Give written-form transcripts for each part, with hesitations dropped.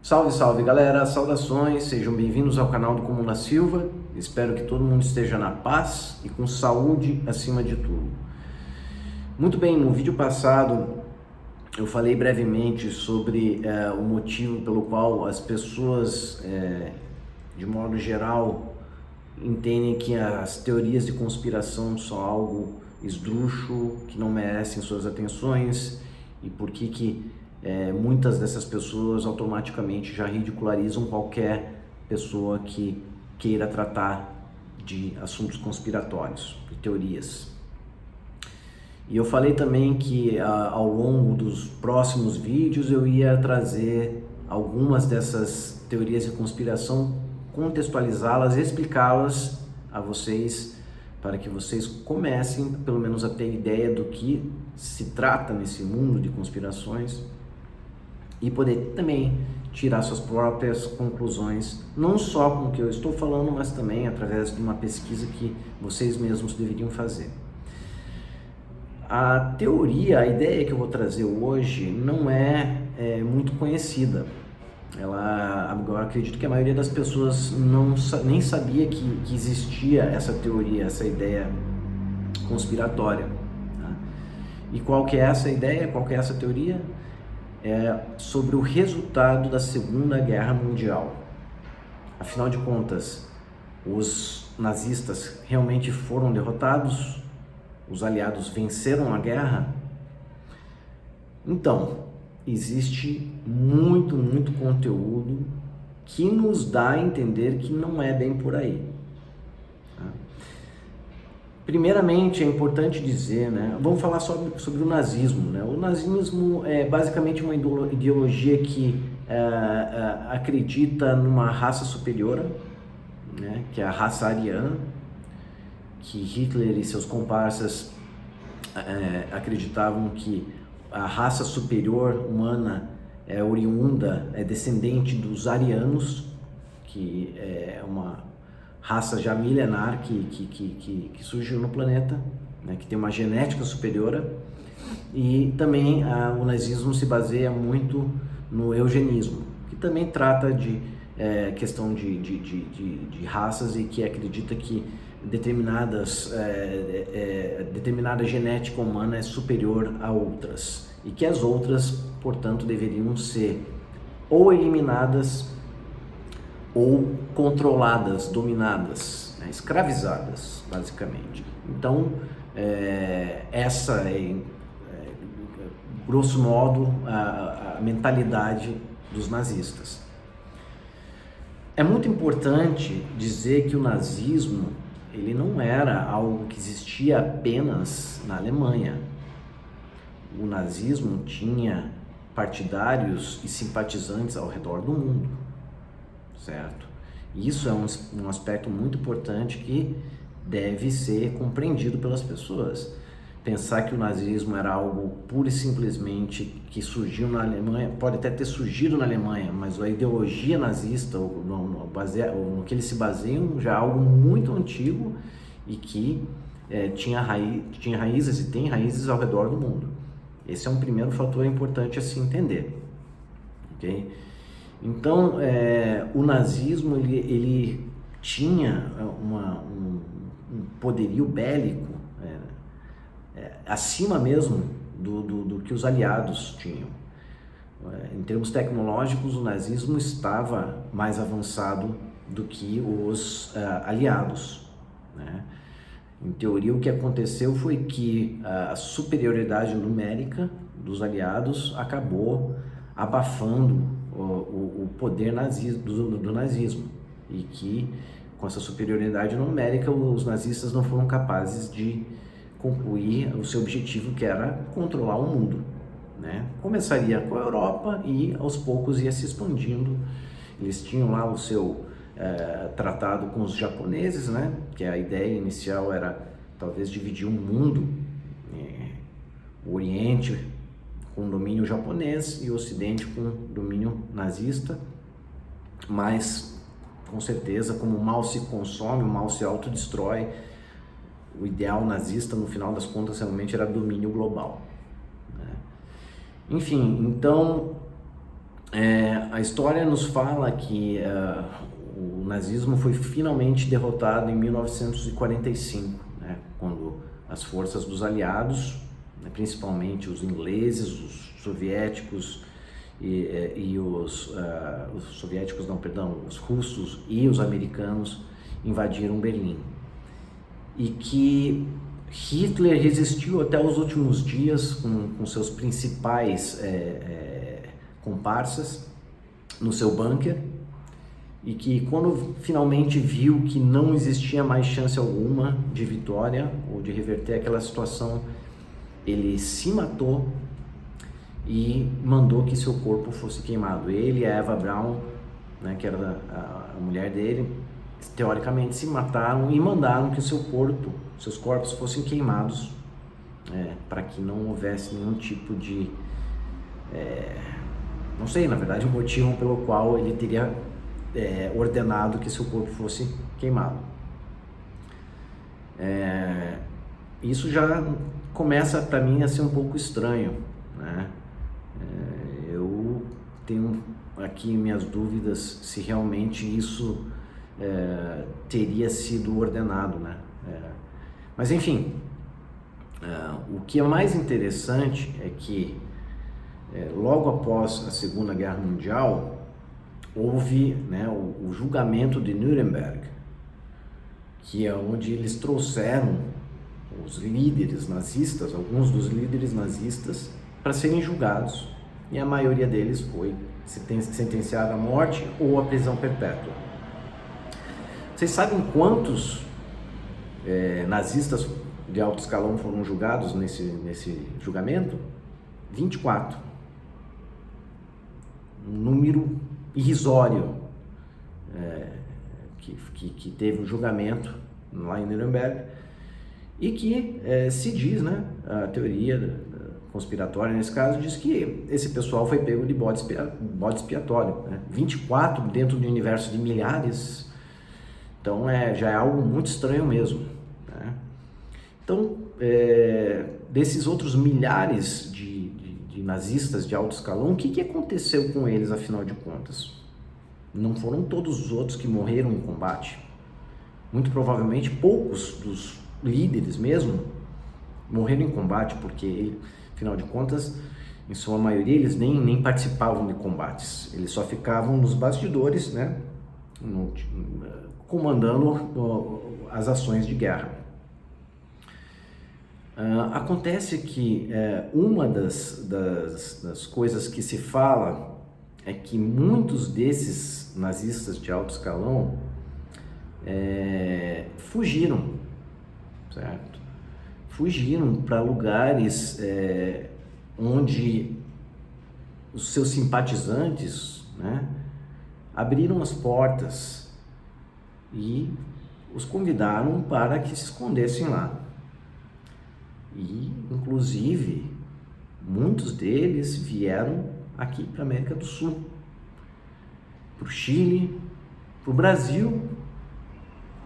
Salve, salve galera, saudações, sejam bem-vindos ao canal do Comum da Silva. Espero que todo mundo esteja na paz e com saúde acima de tudo. Muito bem, no vídeo passado eu falei brevemente sobre o motivo pelo qual as pessoas, de modo geral, entendem que as teorias de conspiração são algo esdrúxulo, que não merecem suas atenções e por que muitas dessas pessoas automaticamente já ridicularizam qualquer pessoa que queira tratar de assuntos conspiratórios e teorias. E eu falei também que ao longo dos próximos vídeos eu ia trazer algumas dessas teorias de conspiração, contextualizá-las, explicá-las a vocês, para que vocês comecem pelo menos a ter ideia do que se trata nesse mundo de conspirações e poder também tirar suas próprias conclusões, não só com o que eu estou falando, mas também através de uma pesquisa que vocês mesmos deveriam fazer. A teoria, a ideia que eu vou trazer hoje não é muito conhecida. Eu acredito que a maioria das pessoas nem sabia que existia essa teoria, essa ideia conspiratória. Tá? E qual que é essa ideia, qual que é essa teoria? É sobre o resultado da Segunda Guerra Mundial. Afinal de contas, os nazistas realmente foram derrotados? Os aliados venceram a guerra? Então, existe muito conteúdo que nos dá a entender que não é bem por aí. Tá? Primeiramente, é importante dizer, vamos falar sobre o nazismo. O nazismo é basicamente uma ideologia que acredita numa raça superior, que é a raça ariana, que Hitler e seus comparsas acreditavam que a raça superior humana é oriunda, é descendente dos arianos, que é uma raça já milenar que surgiu no planeta, que tem uma genética superior. E também o nazismo se baseia muito no eugenismo, que também trata de questão de raças e que acredita que determinada genética humana é superior a outras e que as outras, portanto, deveriam ser ou eliminadas ou controladas, dominadas, escravizadas, basicamente. Então, essa é, grosso modo, a mentalidade dos nazistas. É muito importante dizer que o nazismo ele não era algo que existia apenas na Alemanha. O nazismo tinha partidários e simpatizantes ao redor do mundo, certo? Isso é um aspecto muito importante que deve ser compreendido pelas pessoas. Pensar que o nazismo era algo pura e simplesmente que surgiu na Alemanha, pode até ter surgido na Alemanha, mas a ideologia nazista, no que eles se baseiam, já é algo muito antigo e que tinha raízes e tem raízes ao redor do mundo. Esse é um primeiro fator importante a se entender. Okay? Então, o nazismo ele tinha um poderio bélico acima mesmo do que os aliados tinham. Em termos tecnológicos, o nazismo estava mais avançado do que os aliados. Em teoria, o que aconteceu foi que a superioridade numérica dos aliados acabou abafando o poder do nazismo e que, com essa superioridade numérica, os nazistas não foram capazes de concluir o seu objetivo, que era controlar o mundo. Começaria com a Europa e aos poucos ia se expandindo. Eles tinham lá o seu tratado com os japoneses, que a ideia inicial era talvez dividir o mundo, o Oriente com domínio japonês e o Ocidente com domínio nazista, mas com certeza, como o mal se consome, o mal se autodestrói, o ideal nazista, no final das contas, realmente era domínio global. Enfim, então, A história nos fala que o nazismo foi finalmente derrotado em 1945, né, quando as forças dos aliados, né, principalmente os ingleses, os soviéticos os soviéticos, não, perdão, os russos e os americanos invadiram Berlim. E que Hitler resistiu até os últimos dias com seus principais comparsas no seu bunker, e que quando finalmente viu que não existia mais chance alguma de vitória ou de reverter aquela situação, ele se matou e mandou que seu corpo fosse queimado. Ele e a Eva Braun, né, que era a mulher dele, teoricamente se mataram e mandaram que seus corpos fossem queimados, para que não houvesse nenhum tipo de... não sei, na verdade, o motivo pelo qual ele teria ordenado que seu corpo fosse queimado. Isso já começa para mim a ser um pouco estranho, né? Eu tenho aqui minhas dúvidas se realmente isso teria sido ordenado, né? Mas enfim, o que é mais interessante é que logo após a Segunda Guerra Mundial houve, né, o julgamento de Nuremberg, que é onde eles trouxeram os líderes nazistas, alguns dos líderes nazistas, para serem julgados, e a maioria deles foi sentenciada à morte ou à prisão perpétua. Vocês sabem quantos nazistas de alto escalão foram julgados nesse julgamento? 24. Um número irrisório que teve um julgamento lá em Nuremberg, e que se diz, né, a teoria conspiratória nesse caso diz que esse pessoal foi pego de bode expiatório, né? 24 dentro de um universo de milhares, então já é algo muito estranho mesmo, né? Então, desses outros milhares de nazistas de alto escalão, o que aconteceu com eles, afinal de contas? Não foram todos os outros que morreram em combate. Muito provavelmente poucos dos líderes mesmo morreram em combate, porque, afinal de contas, em sua maioria, eles nem participavam de combates. Eles só ficavam nos bastidores, né, comandando as ações de guerra. Acontece que uma das coisas que se fala é que muitos desses nazistas de alto escalão fugiram, certo? Fugiram para lugares onde os seus simpatizantes, né, abriram as portas e os convidaram para que se escondessem lá. E, inclusive, muitos deles vieram aqui para a América do Sul, para o Chile, para o Brasil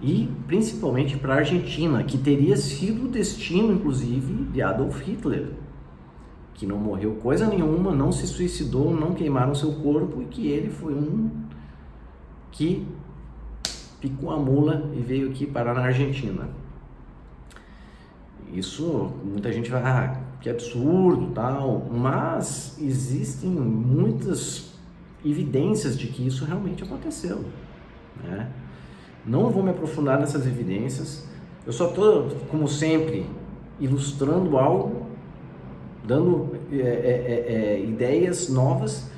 e principalmente para a Argentina, que teria sido o destino, inclusive, de Adolf Hitler, que não morreu coisa nenhuma, não se suicidou, não queimaram seu corpo, e que ele foi um que picou a mula e veio aqui parar na Argentina. Isso, muita gente vai, que absurdo, tal, mas existem muitas evidências de que isso realmente aconteceu, né? Não vou me aprofundar nessas evidências, eu só estou, como sempre, ilustrando algo, dando ideias novas.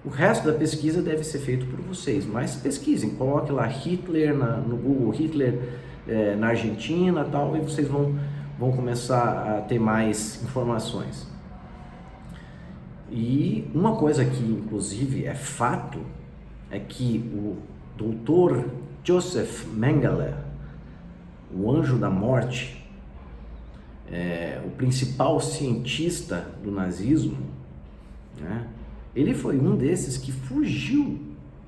O resto da pesquisa deve ser feito por vocês, mas pesquisem, coloque lá Hitler no Google, Hitler na Argentina, tal, e vocês vão começar a ter mais informações. E uma coisa que, inclusive, é fato, é que o Dr. Joseph Mengele, o anjo da morte, o principal cientista do nazismo, né, ele foi um desses que fugiu,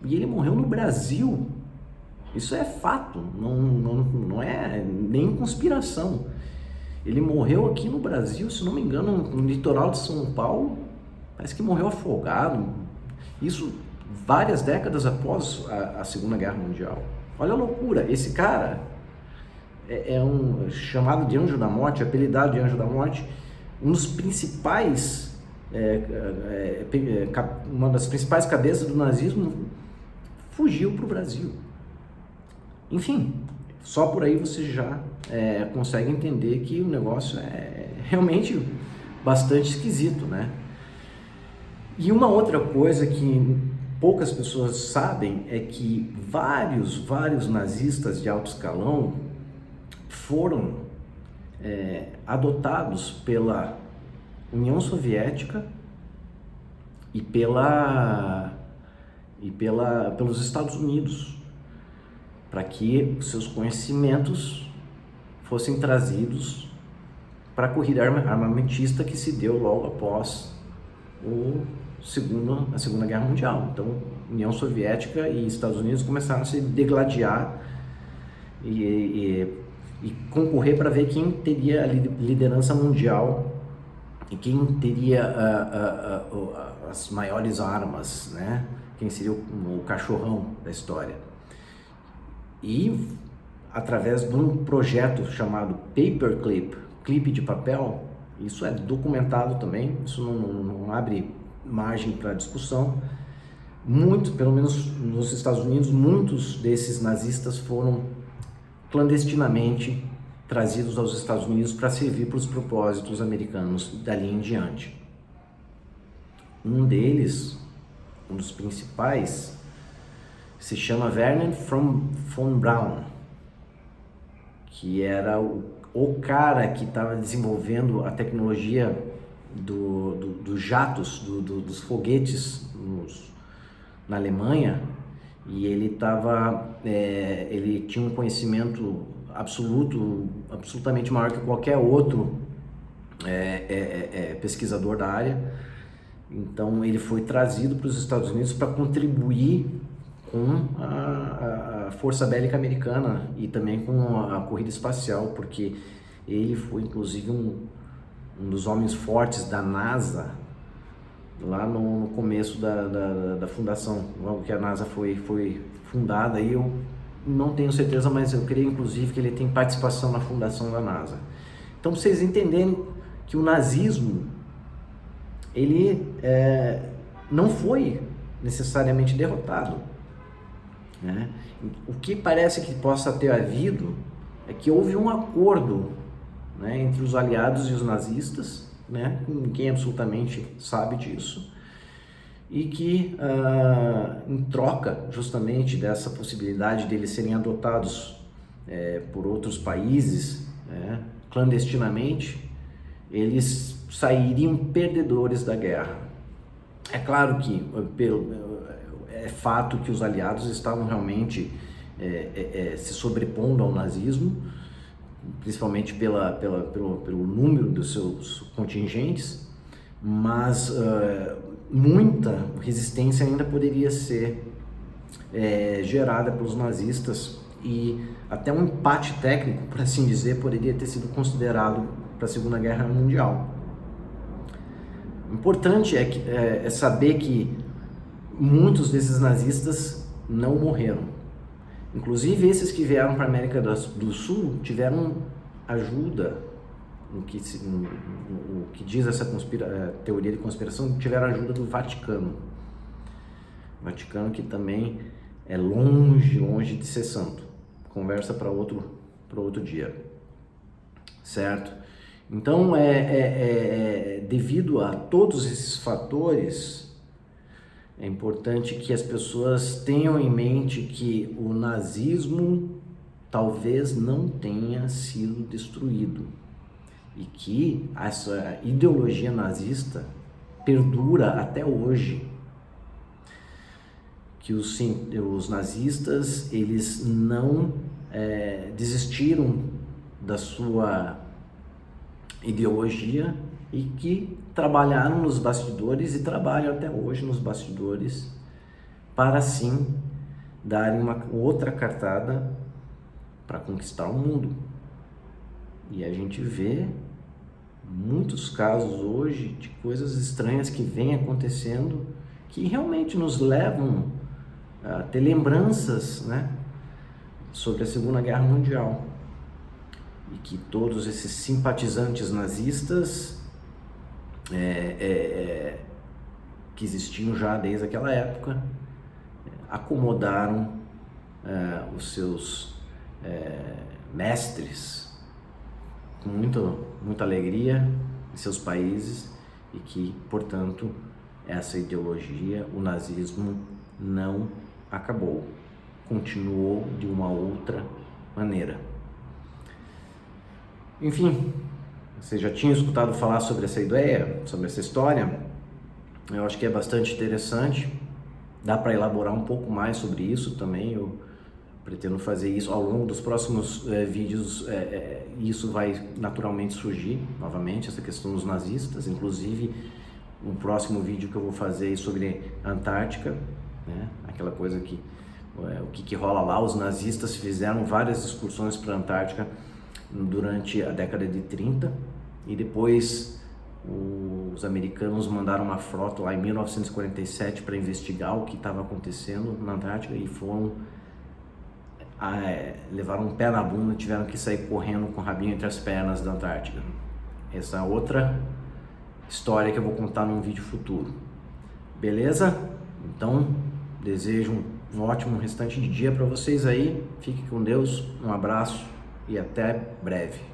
e ele morreu no Brasil. Isso é fato, não é nem conspiração. Ele morreu aqui no Brasil, se não me engano, no litoral de São Paulo. Parece que morreu afogado. Isso várias décadas após a Segunda Guerra Mundial. Olha a loucura, esse cara é um chamado de Anjo da Morte, apelidado de Anjo da Morte, um dos principais, uma das principais cabeças do nazismo, fugiu para o Brasil. Enfim, só por aí você já consegue entender que o negócio é realmente bastante esquisito, né? E uma outra coisa que poucas pessoas sabem é que vários nazistas de alto escalão foram adotados pela União Soviética e pelos Estados Unidos, para que seus conhecimentos fossem trazidos para a corrida armamentista que se deu logo após a Segunda Guerra Mundial. Então, União Soviética e Estados Unidos começaram a se degladiar e concorrer para ver quem teria a liderança mundial e quem teria as maiores armas, né? Quem seria o cachorrão da história. E através de um projeto chamado Paperclip, clipe de papel, isso é documentado também, isso não abre margem para discussão. Pelo menos nos Estados Unidos, muitos desses nazistas foram clandestinamente trazidos aos Estados Unidos para servir para os propósitos americanos dali em diante. Um deles, um dos principais, se chama Wernher von Braun, que era o cara que estava desenvolvendo a tecnologia dos jatos, dos foguetes na Alemanha, e ele tinha um conhecimento absolutamente maior que qualquer outro pesquisador da área. Então ele foi trazido para os Estados Unidos para contribuir com a Força Bélica Americana e também com a corrida espacial, porque ele foi inclusive um dos homens fortes da NASA lá no começo da fundação, logo que a NASA foi fundada. E eu não tenho certeza, mas eu creio inclusive que ele tem participação na fundação da NASA. Então, pra vocês entenderem que o nazismo ele não foi necessariamente derrotado, né? O que parece que possa ter havido é que houve um acordo, né, entre os aliados e os nazistas, né? Ninguém absolutamente sabe disso, e que em troca justamente dessa possibilidade deles serem adotados por outros países, clandestinamente, eles sairiam perdedores da guerra. É claro que é fato que os aliados estavam realmente se sobrepondo ao nazismo, principalmente pelo número dos seus contingentes, mas muita resistência ainda poderia ser gerada pelos nazistas, e até um empate técnico, por assim dizer, poderia ter sido considerado para a Segunda Guerra Mundial. Importante é saber que muitos desses nazistas não morreram. Inclusive esses que vieram para a América do Sul tiveram ajuda, no que diz essa teoria de conspiração, tiveram ajuda do Vaticano. O Vaticano, que também é longe de ser santo. Conversa para outro dia, certo? Então, devido a todos esses fatores, é importante que as pessoas tenham em mente que o nazismo talvez não tenha sido destruído e que essa ideologia nazista perdura até hoje. Que os nazistas, eles não desistiram da sua ideologia e que trabalharam nos bastidores e trabalham até hoje nos bastidores para sim darem uma outra cartada para conquistar o mundo. E a gente vê muitos casos hoje de coisas estranhas que vêm acontecendo, que realmente nos levam a ter lembranças, né, sobre a Segunda Guerra Mundial, e que todos esses simpatizantes nazistas que existiam já desde aquela época acomodaram os seus mestres com muita alegria em seus países, e que, portanto, essa ideologia, o nazismo, não acabou, continuou de uma outra maneira. Enfim, você já tinha escutado falar sobre essa ideia, sobre essa história? Eu acho que é bastante interessante, dá para elaborar um pouco mais sobre isso também. Eu pretendo fazer isso ao longo dos próximos vídeos. Isso vai naturalmente surgir novamente, essa questão dos nazistas. Inclusive, o próximo vídeo que eu vou fazer é sobre a Antártica, né? Aquela coisa que o que rola lá. Os nazistas fizeram várias excursões para a Antártica durante a década de 30, e depois os americanos mandaram uma frota lá em 1947 para investigar o que estava acontecendo na Antártica, e levaram um pé na bunda, tiveram que sair correndo com o rabinho entre as pernas da Antártica. Essa é outra história que eu vou contar num vídeo futuro. Beleza? Então, desejo um ótimo restante de dia para vocês aí. Fique com Deus, um abraço e até breve.